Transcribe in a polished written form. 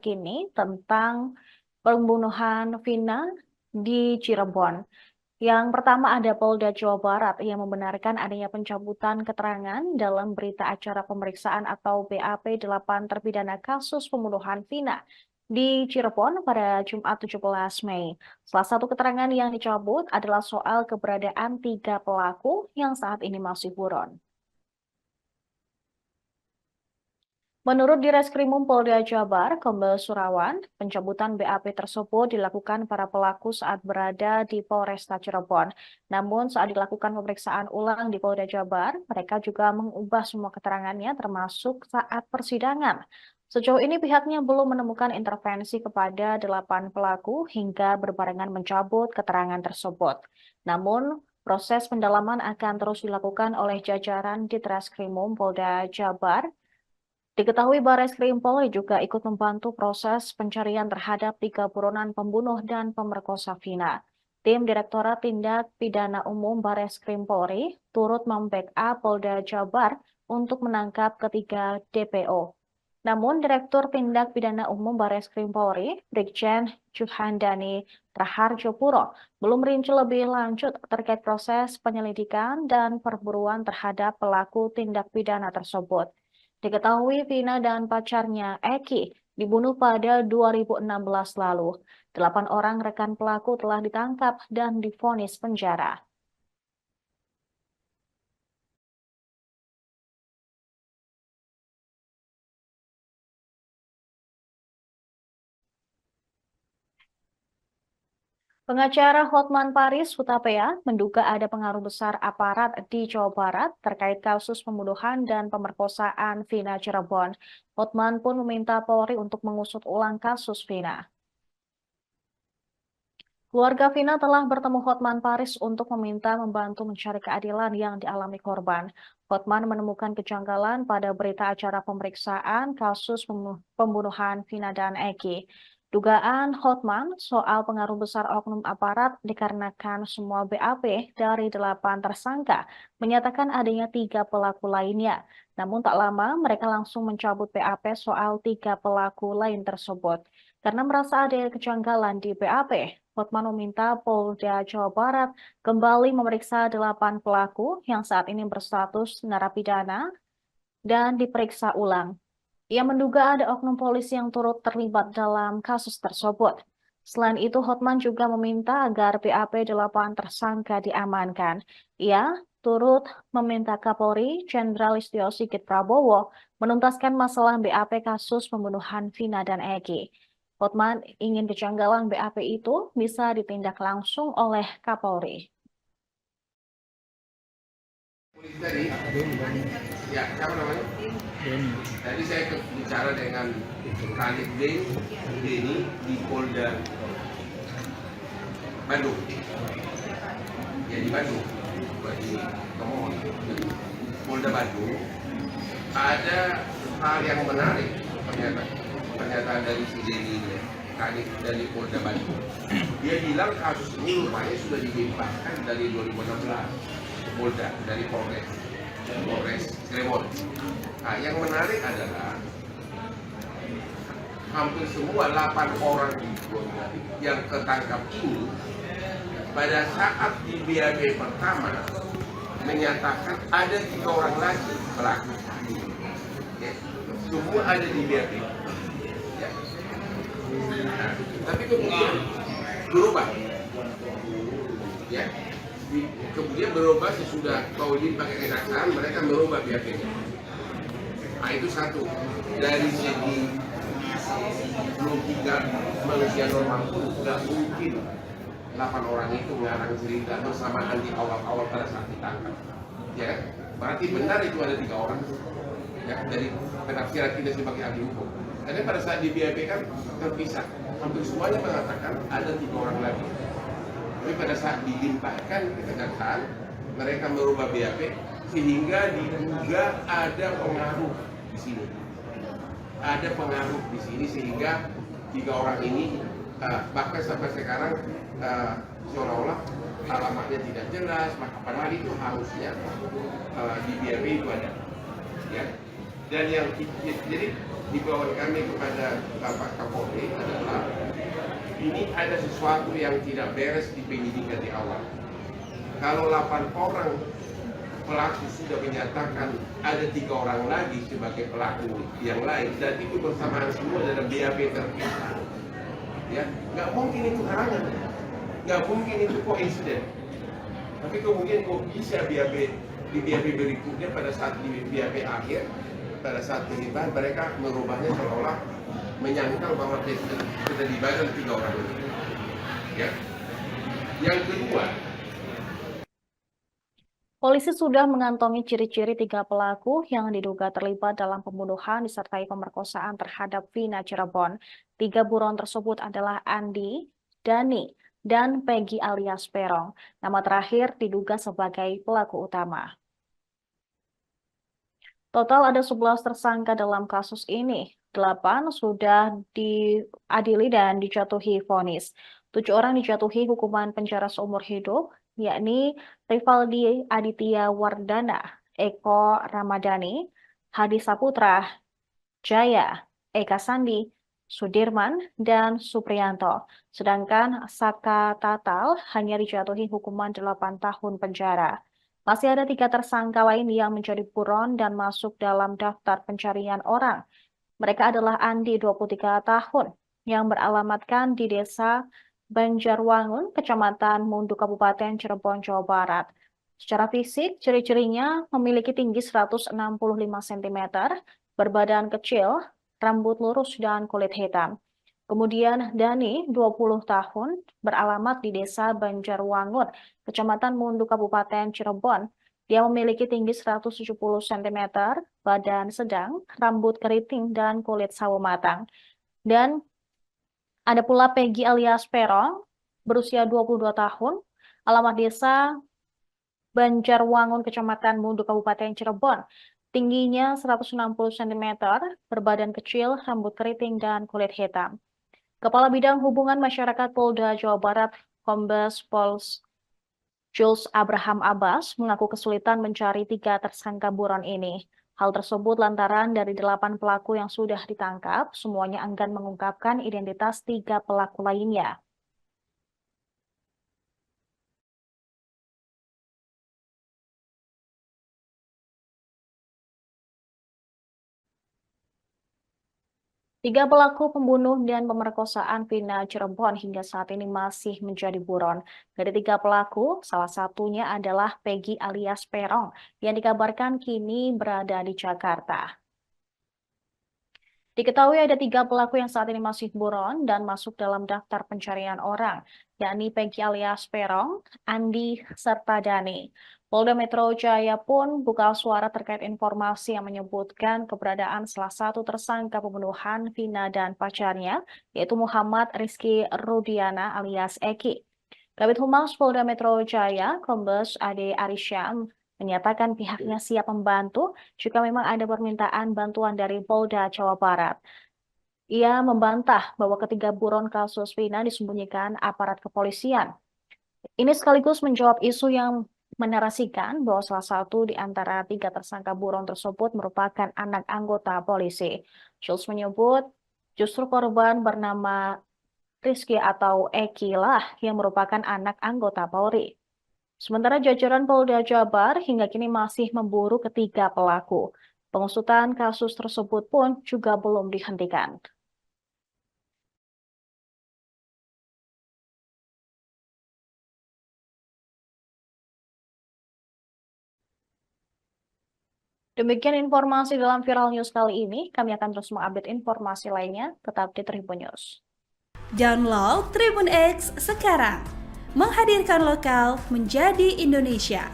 terkini tentang pembunuhan Vina di Cirebon. Yang pertama ada Polda Jawa Barat yang membenarkan adanya pencabutan keterangan dalam berita acara pemeriksaan atau BAP 8 terpidana kasus pembunuhan Vina di Cirebon pada Jumat 17 Mei. Salah satu keterangan yang dicabut adalah soal keberadaan 3 pelaku yang saat ini masih buron. Menurut Direskrimum Polda Jabar, Kombes Surawan, pencabutan BAP tersebut dilakukan para pelaku saat berada di Polresta Cirebon. Namun saat dilakukan pemeriksaan ulang di Polda Jabar, mereka juga mengubah semua keterangannya termasuk saat persidangan. Sejauh ini pihaknya belum menemukan intervensi kepada 8 pelaku hingga berbarengan mencabut keterangan tersebut. Namun, proses pendalaman akan terus dilakukan oleh jajaran Ditreskrimum Polda Jabar. Diketahui Bareskrim Polri juga ikut membantu proses pencarian terhadap 3 buronan pembunuh dan pemerkosa Vina. Tim Direktorat Tindak Pidana Umum Bareskrim Polri turut membackup Polda Jabar untuk menangkap ketiga DPO. Namun Direktur Tindak Pidana Umum Bareskrim Polri, Brigjen Juhandani Raharjo Puro, belum rinci lebih lanjut terkait proses penyelidikan dan perburuan terhadap pelaku tindak pidana tersebut. Diketahui Vina dan pacarnya Eki dibunuh pada 2016 lalu. 8 orang rekan pelaku telah ditangkap dan divonis penjara. Pengacara Hotman Paris Hutapea menduga ada pengaruh besar aparat di Jawa Barat terkait kasus pembunuhan dan pemerkosaan Vina Cirebon. Hotman pun meminta Polri untuk mengusut ulang kasus Vina. Keluarga Vina telah bertemu Hotman Paris untuk meminta membantu mencari keadilan yang dialami korban. Hotman menemukan kejanggalan pada berita acara pemeriksaan kasus pembunuhan Vina dan Eki. Dugaan Hotman soal pengaruh besar oknum aparat dikarenakan semua BAP dari 8 tersangka menyatakan adanya 3 pelaku lainnya. Namun tak lama mereka langsung mencabut BAP soal 3 pelaku lain tersebut. Karena merasa ada kejanggalan di BAP, Hotman meminta Polda Jawa Barat kembali memeriksa 8 pelaku yang saat ini berstatus narapidana dan diperiksa ulang. Ia menduga ada oknum polisi yang turut terlibat dalam kasus tersebut. Selain itu, Hotman juga meminta agar BAP 8 tersangka diamankan. Ia turut meminta Kapolri Jenderal Listio Sigit Prabowo menuntaskan masalah BAP kasus pembunuhan Vina dan Eki. Hotman ingin kejanggalan BAP itu bisa ditindak langsung oleh Kapolri. Tadi, ya, siapa namanya? Tadi saya bicara dengan Kanit Denny di Polda Bandung. Ya di Bandung, di Kemohon. Polda Bandung ada hal yang menarik pernyataan dari si Denny Kanit dari Polda Bandung. Dia bilang kasus ini rupanya sudah dilimpahkan dari 2016. Polda dari Polres Cirebon. Nah, yang menarik adalah hampir semua 8 orang yang ketangkap ini pada saat di BAP pertama menyatakan ada 3 orang lagi pelaku. Ya, semua ada di BAP. Ya. Nah, tapi kemudian berubah. Ya. Kemudian berubah sesudah Paulin pakai kejaksaan, mereka merubah BAP-nya. Nah, itu satu. Dari segi logika manusia normal pun tidak mungkin 8 orang itu ngarang cerita bersamaan di awal-awal pada saat ditangkap. Ya, berarti benar itu ada 3 orang. Ya, dari penafsiran kita sebagai ahli hukum. Karena pada saat di BAP kan terpisah. Hampir semuanya mengatakan ada 3 orang lagi. Tapi pada saat dilimpahkan ke kejaksaan, mereka merubah BAP sehingga diduga ada pengaruh di sini. Ada pengaruh di sini sehingga 3 orang ini bahkan sampai sekarang seolah-olah alamatnya tidak jelas, maka padahal itu harusnya di BAP itu ada. Ya. Dan jadi himbauan kami kepada Bapak Kapolri adalah ini ada sesuatu yang tidak beres di penyidikan di awal. Kalau 8 orang pelaku sudah menyatakan ada 3 orang lagi sebagai pelaku yang lain dan itu bersamaan semua dalam BAP terpisah, ya nggak mungkin itu halangan, nggak mungkin itu koinsiden. Tapi kemudian kok bisa BAP di BAP berikutnya pada saat di BAP akhir, pada saat penyitaan mereka merubahnya seolah menyangkal bahwa keterlibatan 3 orang ini. Ya. Yang kedua, Polisi sudah mengantongi ciri-ciri 3 pelaku yang diduga terlibat dalam pembunuhan disertai pemerkosaan terhadap Vina Cirebon. 3 buron tersebut adalah Andi, Dani, dan Peggy alias Perong. Nama terakhir diduga sebagai pelaku utama. Total ada 11 tersangka dalam kasus ini. 8 sudah diadili dan dijatuhi vonis. 7 orang dijatuhi hukuman penjara seumur hidup, yakni Rivaldi Aditya Wardana, Eko Ramadhani, Hadi Saputra, Jaya, Eka Sandi, Sudirman, dan Supriyanto. Sedangkan Saka Tatal hanya dijatuhi hukuman 8 tahun penjara. Masih ada 3 tersangka lain yang menjadi buron dan masuk dalam daftar pencarian orang. Mereka adalah Andi, 23 tahun, yang beralamatkan di Desa Banjarwangun, Kecamatan Mundu, Kabupaten Cirebon, Jawa Barat. Secara fisik, ciri-cirinya memiliki tinggi 165 cm, berbadan kecil, rambut lurus, dan kulit hitam. Kemudian Dani, 20 tahun, beralamat di Desa Banjarwangun, Kecamatan Mundu, Kabupaten Cirebon. Dia memiliki tinggi 170 cm, badan sedang, rambut keriting, dan kulit sawo matang. Dan ada pula Peggy alias Perong, berusia 22 tahun, alamat Desa Banjarwangun, Kecamatan Mundu, Kabupaten Cirebon. Tingginya 160 cm, berbadan kecil, rambut keriting, dan kulit hitam. Kepala Bidang Hubungan Masyarakat Polda Jawa Barat, Kombes Pol Jules Abraham Abbas, mengaku kesulitan mencari 3 tersangka buron ini. Hal tersebut lantaran dari 8 pelaku yang sudah ditangkap, semuanya enggan mengungkapkan identitas 3 pelaku lainnya. Tiga pelaku pembunuh dan pemerkosaan Vina Cirebon hingga saat ini masih menjadi buron. Dari 3 pelaku, salah satunya adalah Peggy alias Perong yang dikabarkan kini berada di Jakarta. Diketahui ada 3 pelaku yang saat ini masih buron dan masuk dalam daftar pencarian orang, yakni Peggy alias Perong, Andi, serta Dani. Polda Metro Jaya pun buka suara terkait informasi yang menyebutkan keberadaan salah satu tersangka pembunuhan Vina dan pacarnya, yaitu Muhammad Rizky Rudiana alias Eki. Kabid Humas Polda Metro Jaya, Kombes Ade Arisyam, menyatakan pihaknya siap membantu jika memang ada permintaan bantuan dari Polda Jawa Barat. Ia membantah bahwa ketiga buron kasus Vina disembunyikan aparat kepolisian. Ini sekaligus menjawab isu yang menarasikan bahwa salah satu di antara 3 tersangka buron tersebut merupakan anak anggota polisi. Jules menyebut justru korban bernama Rizky atau Eki lah yang merupakan anak anggota Polri. Sementara jajaran Polda Jabar hingga kini masih memburu ketiga pelaku. Pengusutan kasus tersebut pun juga belum dihentikan. Demikian informasi dalam Viral News kali ini. Kami akan terus mengupdate informasi lainnya. Tetap di Tribun News. Download Tribun X sekarang. Menghadirkan lokal menjadi Indonesia.